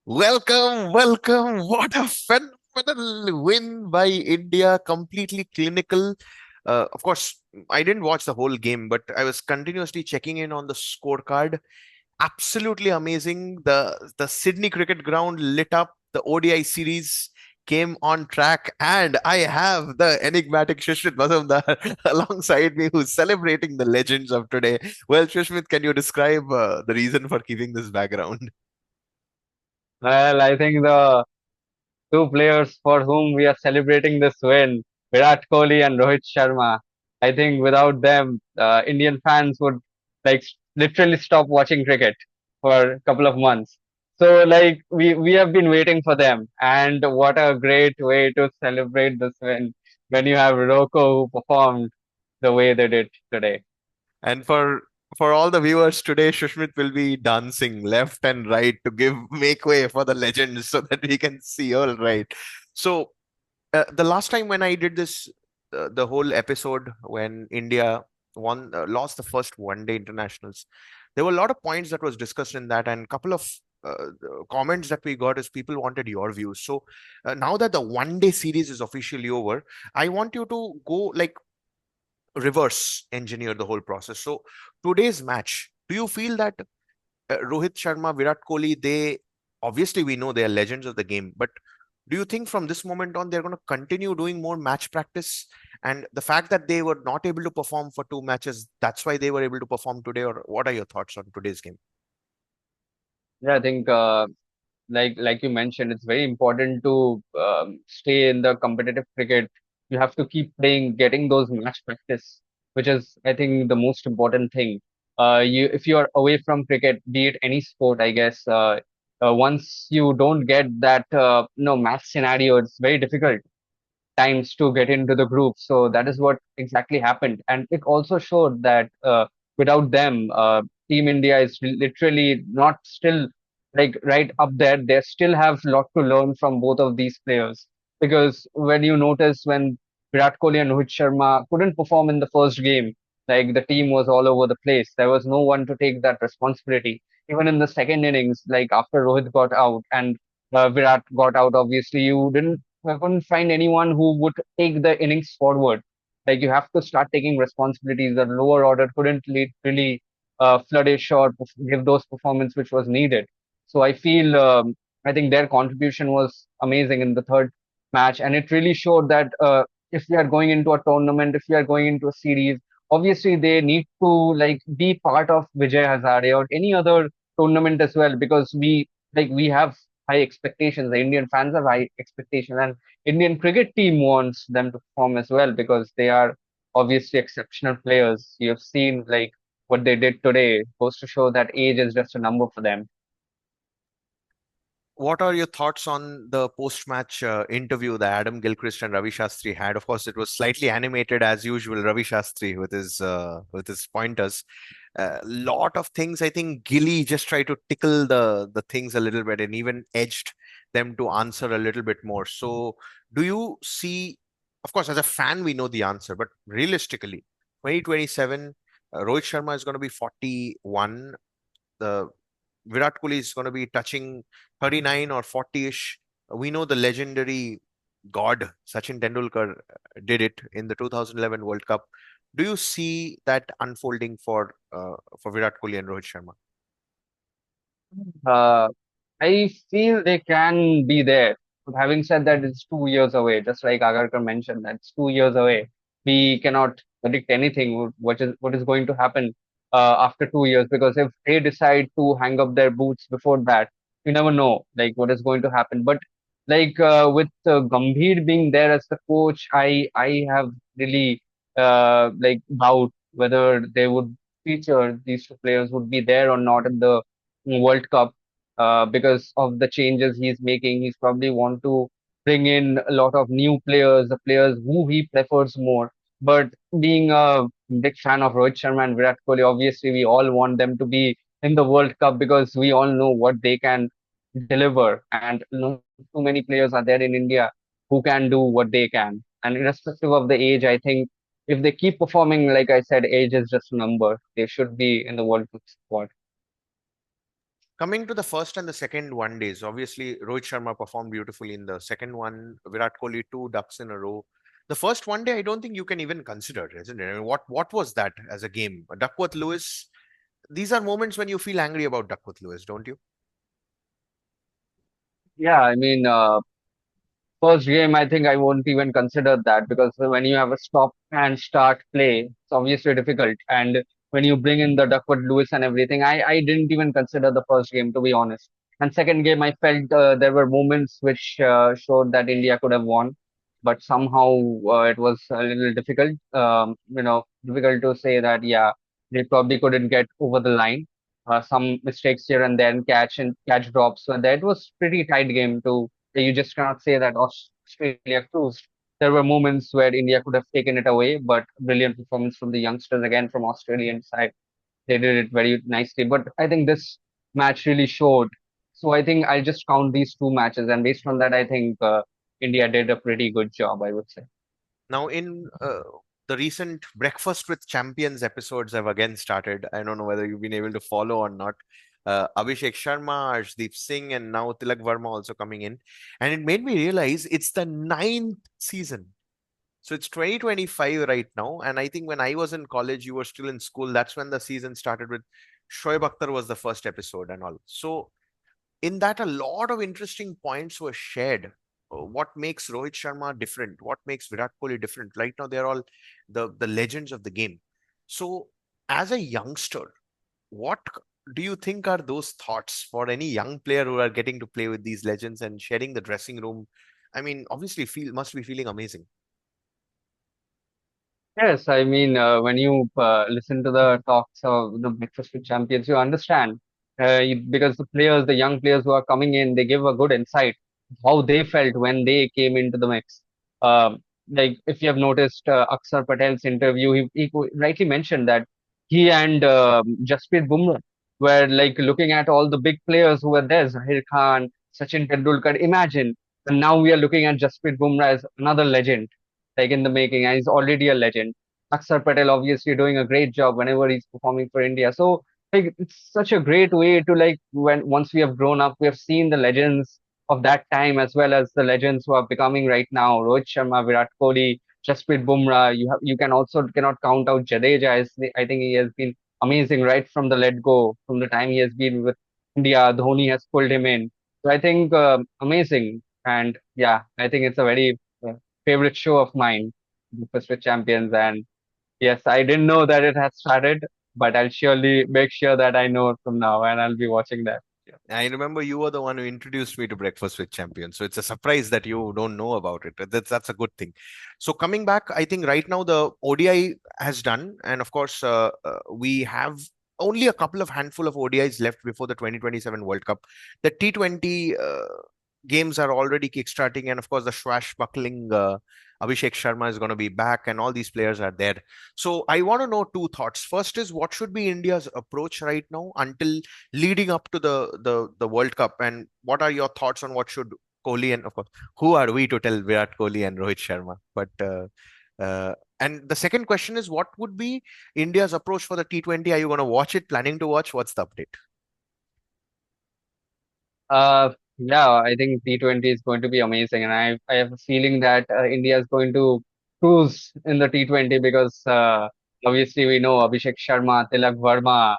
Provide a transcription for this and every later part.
Welcome, welcome. What a phenomenal win by India. Completely clinical. Of course, I didn't watch the whole game, but I was continuously checking in on the scorecard. Absolutely amazing. The Sydney Cricket Ground lit up. The ODI series came on track, and I have the enigmatic Susmit Majumder alongside me, who's celebrating the legends of today. Well, Susmit, can you describe the reason for keeping this background? Well, I think the two players for whom we are celebrating this win, Virat Kohli and Rohit Sharma, I think without them, Indian fans would like literally stop watching cricket for a couple of months. So like we have been waiting for them, and what a great way to celebrate this win when you have Rocco who performed the way they did today. And for all the viewers today, Shushmit will be dancing left and right to give make way for the legends so that we can see. All right. So the last time when I did this, the whole episode when India lost the first one-day internationals, there were a lot of points that was discussed in that, and a couple of comments that we got is people wanted your views. So now that the one-day series is officially over, I want you to go like reverse engineer the whole process. So today's match, do you feel that Rohit Sharma, Virat Kohli, they obviously we know they are legends of the game, but do you think from this moment on they're going to continue doing more match practice? And the fact that they were not able to perform for two matches, that's why they were able to perform today? Or what are your thoughts on today's game? Yeah, I think like you mentioned, it's very important to stay in the competitive cricket. You have to keep playing, getting those match practice, which is, I think, the most important thing. You if you are away from cricket, be it any sport, I guess, once you don't get that match scenario, it's very difficult times to get into the group. So that is what exactly happened, and it also showed that without them, Team India is literally not still like right up there. They still have a lot to learn from both of these players because when you notice when Virat Kohli and Rohit Sharma couldn't perform in the first game, like the team was all over the place. There was no one to take that responsibility. Even in the second innings, like after Rohit got out and Virat got out, obviously you didn't I couldn't find anyone who would take the innings forward. Like you have to start taking responsibilities. The lower order couldn't really flourish or give those performance which was needed. So I think their contribution was amazing in the third match, and it really showed that if we are going into a tournament, if we are going into a series, obviously they need to like be part of Vijay Hazare or any other tournament as well because we have high expectations. The Indian fans have high expectations, and Indian cricket team wants them to perform as well because they are obviously exceptional players. You have seen like what they did today goes to show that age is just a number for them. What are your thoughts on the post-match interview that Adam Gilchrist and Ravi Shastri had? Of course, it was slightly animated as usual. Ravi Shastri with his pointers. A lot of things. I think Gilly just tried to tickle the things a little bit and even edged them to answer a little bit more. So, do you see? Of course, as a fan, we know the answer, but realistically, 2027, Rohit Sharma is going to be 41. The Virat Kohli is going to be touching 39 or 40-ish. We know the legendary god Sachin Tendulkar did it in the 2011 World Cup. Do you see that unfolding for Virat Kohli and Rohit Sharma? Uh, I feel they can be there. But having said that, it's 2 years away. Just like Agarkar mentioned, that's 2 years away. We cannot predict anything what is going to happen after 2 years because if they decide to hang up their boots before that, you never know like what is going to happen. But like with Gambhir being there as the coach, I have really like doubt whether they would feature these two players would be there or not in the World Cup because of the changes he's making. He's probably want to bring in a lot of new players, the players who he prefers more. But being a big fan of Rohit Sharma and Virat Kohli, obviously we all want them to be in the World Cup because we all know what they can deliver, and not too many players are there in India who can do what they can. And irrespective of the age, I think if they keep performing, like I said, age is just a number. They should be in the World Cup squad. Coming to the first and the second one days, obviously Rohit Sharma performed beautifully in the second one. Virat Kohli, two ducks in a row. The first one day, I don't think you can even consider, isn't it? I mean, what was that as a game? Duckworth Lewis. These are moments when you feel angry about Duckworth Lewis, don't you? Yeah, I mean, first game, I think I won't even consider that because when you have a stop and start play, it's obviously difficult. And when you bring in the Duckworth Lewis and everything, I didn't even consider the first game, to be honest. And second game, I felt there were moments which showed that India could have won, but somehow it was a little difficult. Difficult to say that, yeah, they probably couldn't get over the line. Some mistakes here and then, catch drops. So that was pretty tight game to you just cannot say that Australia cruised. There were moments where India could have taken it away, but brilliant performance from the youngsters again from Australian side. They did it very nicely. But I think this match really showed. So I think I'll just count these two matches, and based on that, I think India did a pretty good job, I would say. Now, in the recent Breakfast with Champions episodes have again started. I don't know whether you've been able to follow or not. Abhishek Sharma, Arshdeep Singh, and now Tilak Verma also coming in. And it made me realize it's the ninth season. So it's 2025 right now. And I think when I was in college, you were still in school. That's when the season started with Shoaib Akhtar was the first episode and all. So in that, a lot of interesting points were shared. What makes Rohit Sharma different? What makes Virat Kohli different? Right now, they're all the legends of the game. So, as a youngster, what do you think are those thoughts for any young player who are getting to play with these legends and sharing the dressing room? I mean, obviously, feel must be feeling amazing. Yes, I mean, when you listen to the talks of the Breakfast with Champions, you understand because the players, the young players who are coming in, they give a good insight of how they felt when they came into the mix. Um, like if you have noticed Akshar Patel's interview, he rightly mentioned that he and Jasprit Bumrah were like looking at all the big players who were there, Zahir Khan, Sachin Tendulkar. Imagine, and now we are looking at Jasprit Bumrah as another legend like in the making, and he's already a legend. Akshar Patel obviously doing a great job whenever he's performing for India. So like it's such a great way to like when once we have grown up, we have seen the legends of that time as well as the legends who are becoming right now. Rohit Sharma, Virat Kohli, Jasprit Bumrah. You can also cannot count out Jadeja. I think he has been amazing right from the let go, from the time he has been with India. Dhoni has pulled him in. So I think amazing. And yeah, I think it's a very favorite show of mine, Breakfast with Champions. And yes, I didn't know that it has started, but I'll surely make sure that I know it from now and I'll be watching that. Yeah. I remember you were the one who introduced me to Breakfast with Champions. So it's a surprise that you don't know about it. That's a good thing. So coming back, I think right now the ODI has done, and of course we have only a couple of handful of ODIs left before the 2027 World Cup. The T20 games are already kickstarting, and of course the swashbuckling Abhishek Sharma is going to be back, and all these players are there. So I want to know two thoughts. First is what should be India's approach right now until leading up to the World Cup, and what are your thoughts on what should Kohli and of course who are we to tell Virat Kohli and Rohit Sharma? But and the second question is what would be India's approach for the T20? Are you going to watch it? Planning to watch? What's the update? Yeah, I think T20 is going to be amazing, and I have a feeling that India is going to cruise in the T20 because obviously we know Abhishek Sharma, Tilak Verma,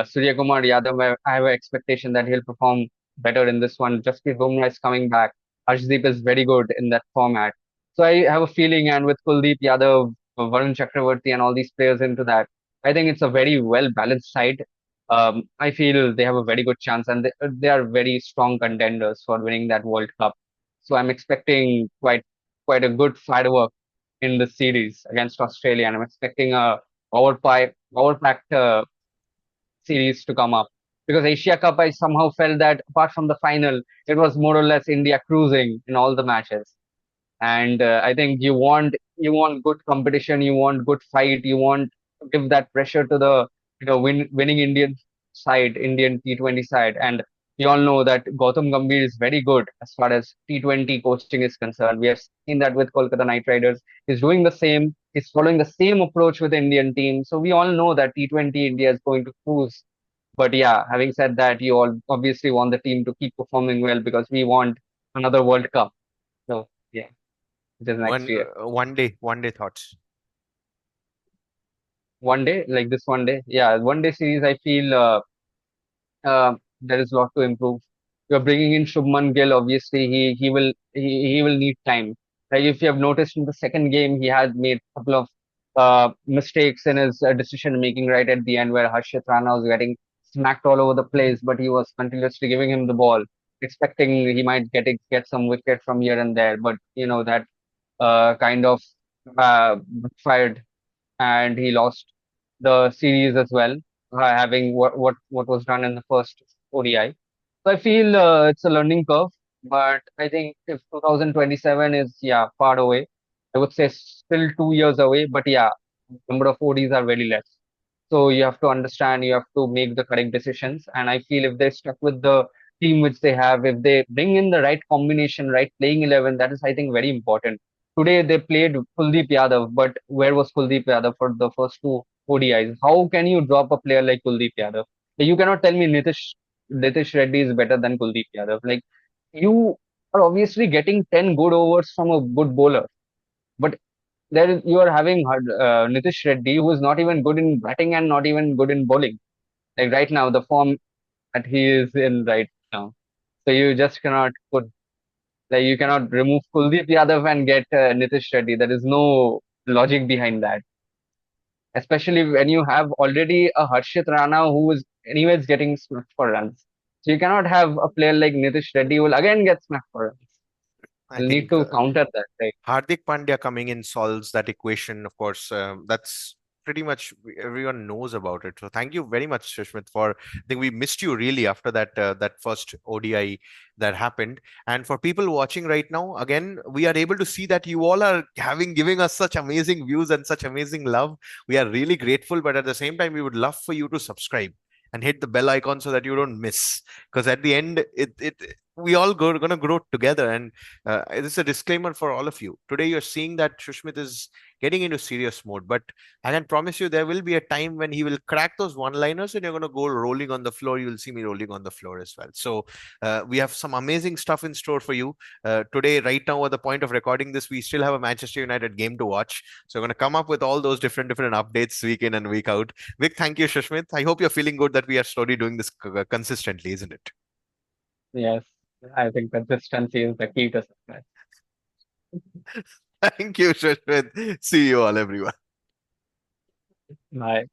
Surya Kumar Yadav. I have an expectation that he'll perform better in this one. Jasprit Bumrah is coming back. Arshdeep is very good in that format. So I have a feeling, and with Kuldeep Yadav, Varun Chakravarti, and all these players into that, I think it's a very well balanced side. I feel they have a very good chance and they are very strong contenders for winning that World Cup. So I'm expecting quite a good firework in the series against Australia, and I'm expecting a power packed series to come up. Because Asia Cup, I somehow felt that apart from the final, it was more or less India cruising in all the matches. And I think you want good competition, you want good fight, you want to give that pressure to the winning Indian side, Indian T20 side. And we all know that Gautam Gambhir is very good as far as T20 coaching is concerned. We have seen that with Kolkata Knight Riders. He's doing the same. He's following the same approach with the Indian team. So we all know that T20 India is going to cruise But yeah, having said that, you all obviously want the team to keep performing well because we want another World Cup. So yeah, it is next year. One day thoughts. One day, like this one day, yeah, one day series. I feel there is a lot to improve. You're bringing in Shubman Gill. Obviously, he will need time. Like if you have noticed in the second game, he had made a couple of mistakes in his decision making right at the end, where Harshit Rana was getting smacked all over the place, but he was continuously giving him the ball, expecting he might get some wicket from here and there. But you know that kind of backfired, and he lost the series as well, having what was done in the first ODI. So I feel it's a learning curve, but I think if 2027 is far away, I would say still 2 years away. But yeah, number of ODs are very less. So you have to understand, you have to make the correct decisions. And I feel if they stuck with the team which they have, if they bring in the right combination, right playing 11, that is I think very important. Today they played Kuldeep Yadav, but where was Kuldeep Yadav for the first two ODIs? How can you drop a player like Kuldeep Yadav? You cannot tell me Nitish Reddy is better than Kuldeep Yadav. Like you are obviously getting 10 good overs from a good bowler, but you are having Nitish Reddy who is not even good in batting and not even good in bowling. Like right now, the form that he is in right now. So you just cannot put like you cannot remove Kuldeep Yadav and get Nitish Reddy. There is no logic behind that. Especially when you have already a Harshit Rana who is anyways getting smacked for runs. So you cannot have a player like Nitish Reddy who will again get smacked for runs. I You'll need think to counter that, right? Hardik Pandya coming in solves that equation. Of course, that's pretty much everyone knows about it. So thank you very much, Sushmit, for I think we missed you really after that first ODI that happened. And for people watching right now, again, we are able to see that you all are giving us such amazing views and such amazing love. We are really grateful, but at the same time, we would love for you to subscribe and hit the bell icon so that you don't miss. Because at the end, it we all gonna grow together. And this is a disclaimer for all of you. Today, you're seeing that Shushmit is getting into serious mode, but I can promise you there will be a time when he will crack those one-liners and you're going to go rolling on the floor. You will see me rolling on the floor as well. So, we have some amazing stuff in store for you. Today, right now, at the point of recording this, we still have a Manchester United game to watch. So, we're going to come up with all those different updates week in and week out. Vic, thank you, Shushmit. I hope you're feeling good that we are slowly doing this consistently, isn't it? Yes, I think consistency is the key to success. Thank you, Shushmit. See you all, everyone. Bye.